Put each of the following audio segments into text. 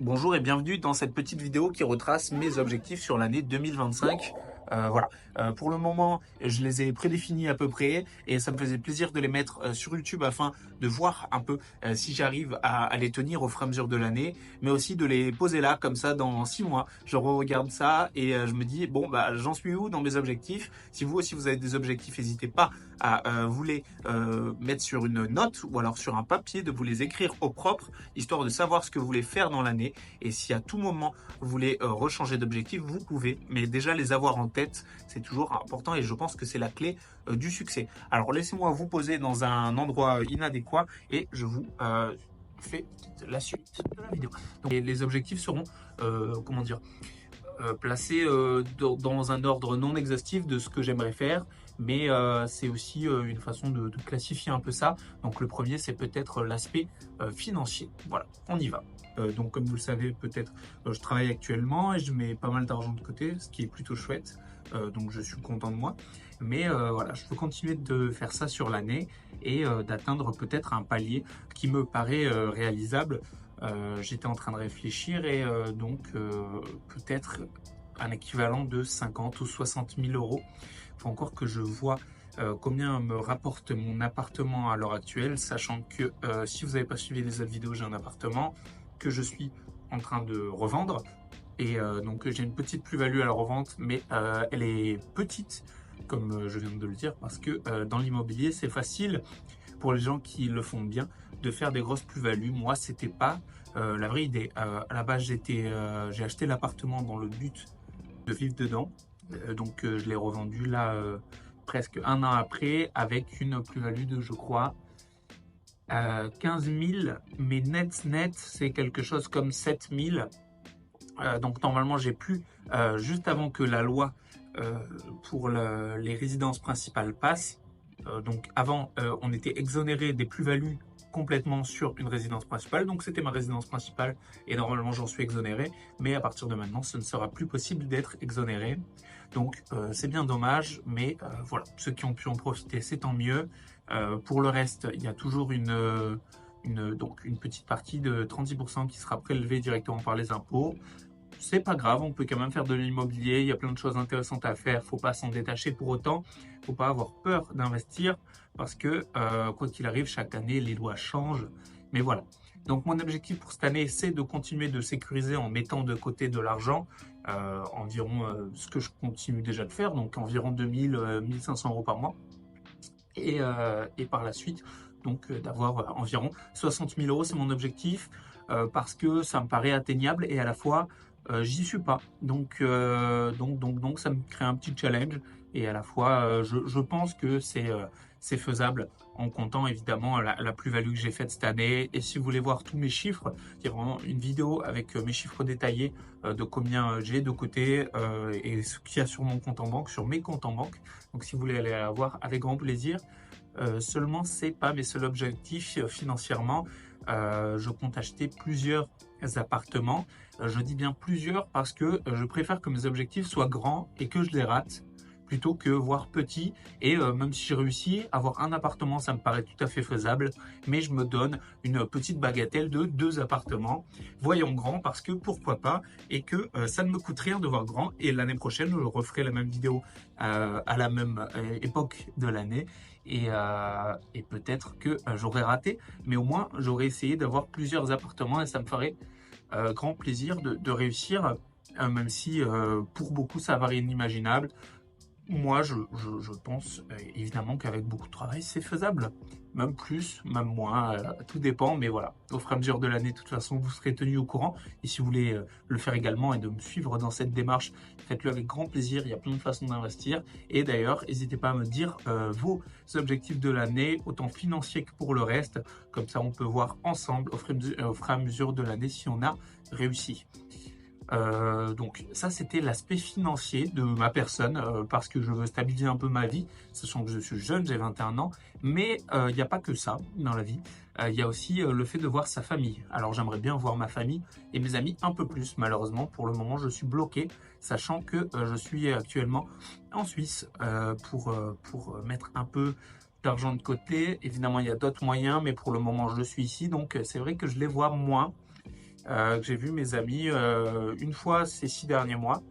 Bonjour et bienvenue dans cette petite vidéo qui retrace mes objectifs sur l'année 2025. Voilà. Pour le moment, je les ai prédéfinis à peu près et ça me faisait plaisir de les mettre sur YouTube afin de voir un peu si j'arrive à les tenir au fur et à mesure de l'année, mais aussi de les poser là comme ça dans 6 mois. Je regarde ça et je me dis bon bah j'en suis où dans mes objectifs. Si vous aussi vous avez des objectifs, n'hésitez pas à vous les mettre sur une note ou alors sur un papier, de vous les écrire au propre, histoire de savoir ce que vous voulez faire dans l'année. Et si à tout moment vous voulez rechanger d'objectif, vous pouvez, mais déjà les avoir en tête, c'est toujours important et je pense que c'est la clé du succès. Alors laissez-moi vous poser dans un endroit inadéquat et je vous fais la suite de la vidéo. Donc, les objectifs seront, comment dire, placés dans un ordre non exhaustif de ce que j'aimerais faire, mais c'est aussi une façon de classifier un peu ça. Donc le premier, c'est peut-être l'aspect financier. Voilà, on y va. Donc comme vous le savez, peut-être je travaille actuellement et je mets pas mal d'argent de côté, ce qui est plutôt chouette. Donc je suis content de moi. Mais voilà, je veux continuer de faire ça sur l'année et d'atteindre peut-être un palier qui me paraît réalisable. J'étais en train de réfléchir et peut-être un équivalent de 50 ou 60 000 euros. Il faut encore que je vois combien me rapporte mon appartement à l'heure actuelle, sachant que si vous n'avez pas suivi les autres vidéos, j'ai un appartement que je suis en train de revendre. Et donc j'ai une petite plus-value à la revente, mais elle est petite, comme je viens de le dire, parce que dans l'immobilier, c'est facile pour les gens qui le font bien de faire des grosses plus-values. Moi, c'était pas la vraie idée. À la base, j'ai acheté l'appartement dans le but de vivre dedans. Je l'ai revendu là presque un an après avec une plus-value de, je crois, 15 000, mais net, c'est quelque chose comme 7 000. Donc normalement, j'ai pu, juste avant que la loi pour les résidences principales passe, donc avant, on était exonéré des plus-values complètement sur une résidence principale, donc c'était ma résidence principale et normalement j'en suis exonéré, mais à partir de maintenant ce ne sera plus possible d'être exonéré, donc c'est bien dommage, mais voilà, ceux qui ont pu en profiter c'est tant mieux. Pour le reste, il y a toujours donc une petite partie de 36% qui sera prélevée directement par les impôts. C'est pas grave, on peut quand même faire de l'immobilier, il y a plein de choses intéressantes à faire, faut pas s'en détacher pour autant, faut pas avoir peur d'investir parce que quoi qu'il arrive, chaque année les lois changent, mais voilà. Donc mon objectif pour cette année, c'est de continuer de sécuriser en mettant de côté de l'argent, environ ce que je continue déjà de faire, donc environ 2 000 1 500 euros par mois, et par la suite, donc d'avoir environ 60 000 euros, c'est mon objectif, parce que ça me paraît atteignable et à la fois j'y suis pas. Donc ça me crée un petit challenge et à la fois je pense que c'est faisable en comptant évidemment la plus-value que j'ai faite cette année. Et si vous voulez voir tous mes chiffres, il y a vraiment une vidéo avec mes chiffres détaillés de combien j'ai de côté et ce qu'il y a sur mon compte en banque, sur mes comptes en banque. Donc si vous voulez aller la voir, avec grand plaisir. Seulement, c'est pas mes seuls objectifs financièrement. Je compte acheter plusieurs appartements. Je dis bien plusieurs parce que je préfère que mes objectifs soient grands et que je les rate plutôt que voir petit. Et même si j'ai réussi, avoir un appartement, ça me paraît tout à fait faisable. Mais je me donne une petite bagatelle de 2 appartements. Voyons grand parce que pourquoi pas. Et que ça ne me coûte rien de voir grand. Et l'année prochaine, je referai la même vidéo à la même époque de l'année. Et peut-être que j'aurais raté. Mais au moins, j'aurais essayé d'avoir plusieurs appartements et ça me ferait grand plaisir de réussir. Même si pour beaucoup, ça paraît inimaginable. Moi, je pense évidemment qu'avec beaucoup de travail, c'est faisable. Même plus, même moins, tout dépend. Mais voilà, au fur et à mesure de l'année, de toute façon, vous serez tenu au courant. Et si vous voulez le faire également et de me suivre dans cette démarche, faites-le avec grand plaisir. Il y a plein de façons d'investir. Et d'ailleurs, n'hésitez pas à me dire vos objectifs de l'année, autant financiers que pour le reste. Comme ça, on peut voir ensemble au fur et à mesure de l'année si on a réussi. Donc ça c'était l'aspect financier de ma personne parce que je veux stabiliser un peu ma vie, sachant que je suis jeune, j'ai 21 ans, mais il n'y a pas que ça dans la vie, il y a aussi le fait de voir sa famille. Alors j'aimerais bien voir ma famille et mes amis un peu plus, malheureusement pour le moment je suis bloqué, sachant que je suis actuellement en Suisse pour mettre un peu d'argent de côté. Évidemment il y a d'autres moyens, mais pour le moment je suis ici, donc c'est vrai que je les vois moins. que j'ai vu mes amis une fois ces 6 derniers mois.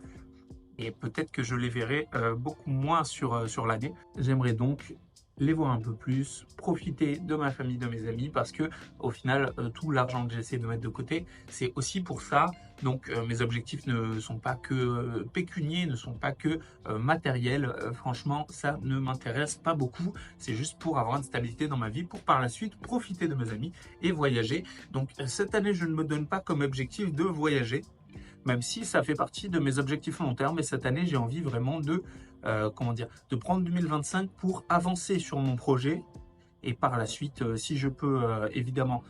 Et peut-être que je les verrai beaucoup moins sur l'année. J'aimerais donc les voir un peu plus, profiter de ma famille, de mes amis, parce que au final, tout l'argent que j'essaie de mettre de côté, c'est aussi pour ça. Donc mes objectifs ne sont pas que pécuniers, ne sont pas que matériels. Franchement, ça ne m'intéresse pas beaucoup. C'est juste pour avoir une stabilité dans ma vie, pour par la suite profiter de mes amis et voyager. Donc cette année, je ne me donne pas comme objectif de voyager, même si ça fait partie de mes objectifs long terme. Et cette année, j'ai envie vraiment de, de prendre 2025 pour avancer sur mon projet. Et par la suite, si je peux évidemment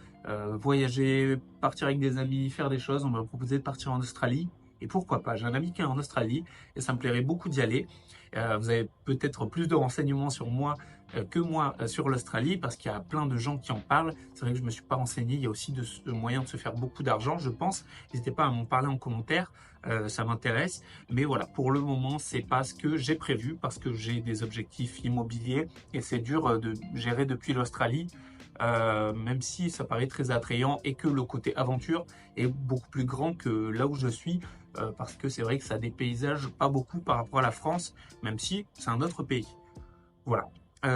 voyager, partir avec des amis, faire des choses, on m'a proposé de partir en Australie. Et pourquoi pas? J'ai un ami qui est en Australie et ça me plairait beaucoup d'y aller. Vous avez peut-être plus de renseignements sur moi que moi sur l'Australie, parce qu'il y a plein de gens qui en parlent. C'est vrai que je ne me suis pas renseigné. Il y a aussi de moyens de se faire beaucoup d'argent, je pense. N'hésitez pas à m'en parler en commentaire. Ça m'intéresse. Mais voilà, pour le moment, c'est pas ce que j'ai prévu, parce que j'ai des objectifs immobiliers et c'est dur de gérer depuis l'Australie. Même si ça paraît très attrayant et que le côté aventure est beaucoup plus grand que là où je suis, parce que c'est vrai que ça a des paysages pas beaucoup par rapport à la France, même si c'est un autre pays. Voilà.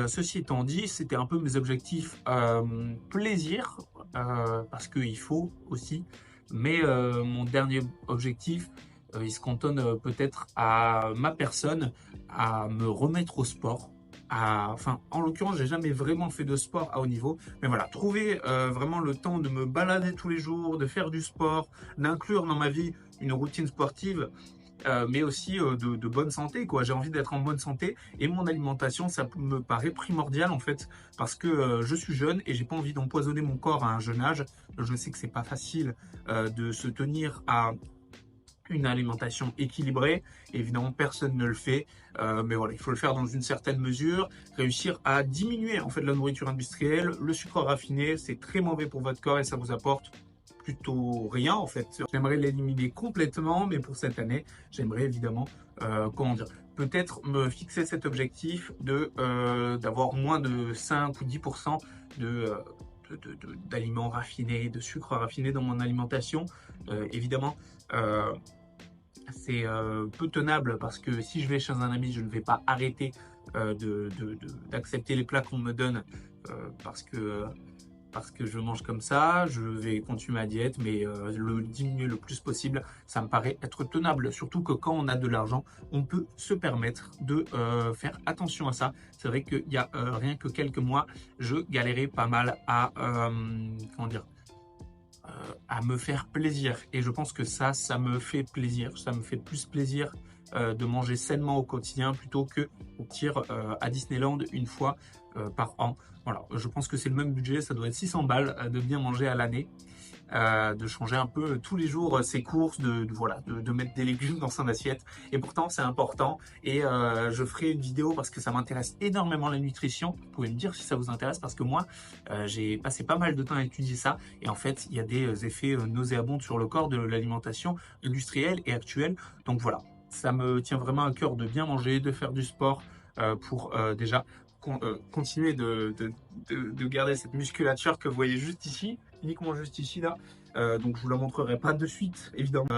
Ceci étant dit, c'était un peu mes objectifs plaisir, parce qu'il faut aussi. Mais mon dernier objectif, il se cantonne peut-être à ma personne, à me remettre au sport. Enfin, en l'occurrence, j'ai jamais vraiment fait de sport à haut niveau. Mais voilà, trouver vraiment le temps de me balader tous les jours, de faire du sport, d'inclure dans ma vie une routine sportive, mais aussi de bonne santé, quoi. J'ai envie d'être en bonne santé et mon alimentation, ça me paraît primordial en fait, parce que je suis jeune et j'ai pas envie d'empoisonner mon corps à un jeune âge. Je sais que c'est pas facile de se tenir à une alimentation équilibrée. Évidemment, personne ne le fait, mais voilà, il faut le faire dans une certaine mesure, réussir à diminuer en fait la nourriture industrielle, le sucre raffiné, c'est très mauvais pour votre corps et ça vous apporte plutôt rien en fait. J'aimerais l'éliminer complètement, mais pour cette année, j'aimerais évidemment, peut-être me fixer cet objectif de d'avoir moins de 5 ou 10% de d'aliments raffinés, de sucre raffiné dans mon alimentation. Évidemment, c'est peu tenable, parce que si je vais chez un ami, je ne vais pas arrêter d'accepter les plats qu'on me donne parce que je mange comme ça. Je vais continuer ma diète, mais le diminuer le plus possible, ça me paraît être tenable. Surtout que quand on a de l'argent, on peut se permettre de faire attention à ça. C'est vrai qu'il y a rien que quelques mois, je galérais pas mal à à me faire plaisir. Et je pense que ça me fait plaisir. Ça me fait plus plaisir de manger sainement au quotidien plutôt que partir à Disneyland une fois par an. Voilà, je pense que c'est le même budget, ça doit être 600 balles de bien manger à l'année. De changer un peu tous les jours ses courses, de mettre des légumes dans son assiette. Et pourtant, c'est important. Et je ferai une vidéo parce que ça m'intéresse énormément la nutrition. Vous pouvez me dire si ça vous intéresse, parce que moi, j'ai passé pas mal de temps à étudier ça. Et en fait, il y a des effets nauséabonds sur le corps de l'alimentation industrielle et actuelle. Donc voilà, ça me tient vraiment à cœur de bien manger, de faire du sport pour déjà continuer de garder cette musculature que vous voyez juste ici, uniquement juste ici là. Donc je vous la montrerai pas de suite, évidemment.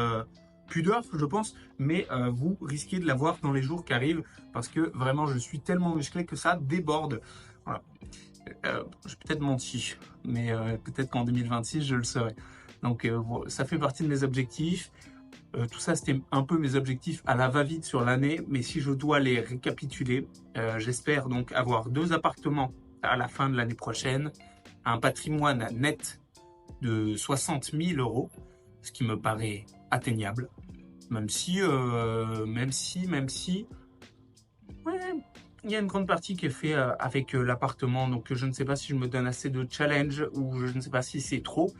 Pudeur, je pense, mais vous risquez de la voir dans les jours qui arrivent, parce que vraiment je suis tellement musclé que ça déborde. Voilà. J'ai peut-être menti, mais peut-être qu'en 2026 je le serai. Donc ça fait partie de mes objectifs. Tout ça, c'était un peu mes objectifs à la va-vite sur l'année, mais si je dois les récapituler, j'espère donc avoir 2 appartements à la fin de l'année prochaine, un patrimoine net de 60 000 euros, ce qui me paraît atteignable, même si, ouais, il y a une grande partie qui est faite avec l'appartement, donc je ne sais pas si je me donne assez de challenge ou je ne sais pas si c'est trop.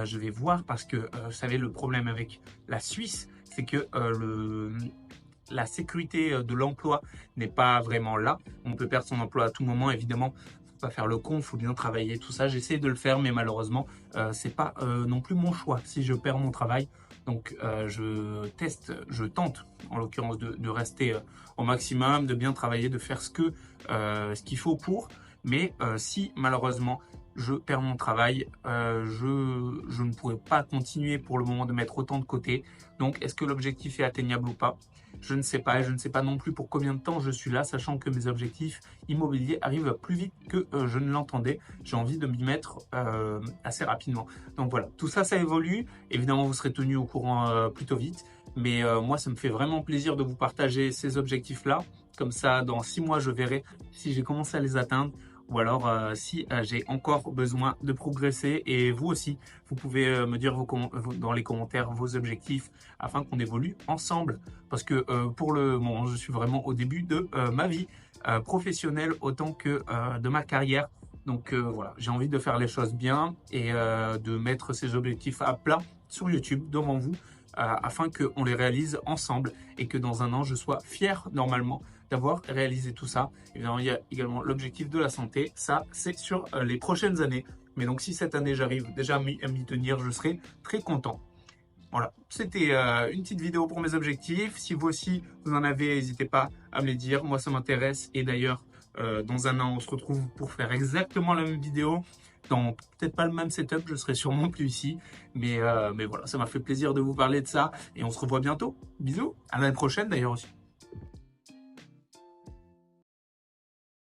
Je vais voir, parce que vous savez, le problème avec la Suisse, c'est que la sécurité de l'emploi n'est pas vraiment là. On peut perdre son emploi à tout moment, évidemment. Faut pas faire le con, faut bien travailler, tout ça. J'essaie de le faire, mais malheureusement, c'est pas non plus mon choix si je perds mon travail. Donc je tente en l'occurrence de rester au maximum, de bien travailler, de faire ce qu'il faut pour. Mais si malheureusement je perds mon travail, je ne pourrais pas continuer pour le moment de mettre autant de côté. Donc, est-ce que l'objectif est atteignable ou pas? Je ne sais pas, et je ne sais pas non plus pour combien de temps je suis là, sachant que mes objectifs immobiliers arrivent plus vite que je ne l'entendais. J'ai envie de m'y mettre assez rapidement. Donc voilà, tout ça, ça évolue. Évidemment, vous serez tenu au courant plutôt vite. Mais moi, ça me fait vraiment plaisir de vous partager ces objectifs-là. Comme ça, dans 6 mois, je verrai si j'ai commencé à les atteindre ou alors si j'ai encore besoin de progresser. Et vous aussi, vous pouvez me dire dans les commentaires vos objectifs afin qu'on évolue ensemble. Parce que pour le moment, je suis vraiment au début de ma vie professionnelle autant que de ma carrière. Donc voilà, j'ai envie de faire les choses bien et de mettre ces objectifs à plat sur YouTube devant vous afin qu'on les réalise ensemble et que dans un an, je sois fier normalement d'avoir réalisé tout ça. Évidemment, il y a également l'objectif de la santé. Ça, c'est sur les prochaines années. Mais donc, si cette année, j'arrive déjà à m'y tenir, je serai très content. Voilà, c'était une petite vidéo pour mes objectifs. Si vous aussi, vous en avez, n'hésitez pas à me les dire. Moi, ça m'intéresse. Et d'ailleurs, dans un an, on se retrouve pour faire exactement la même vidéo. Dans peut-être pas le même setup, je serai sûrement plus ici. Mais voilà, ça m'a fait plaisir de vous parler de ça. Et on se revoit bientôt. Bisous, à l'année prochaine d'ailleurs aussi.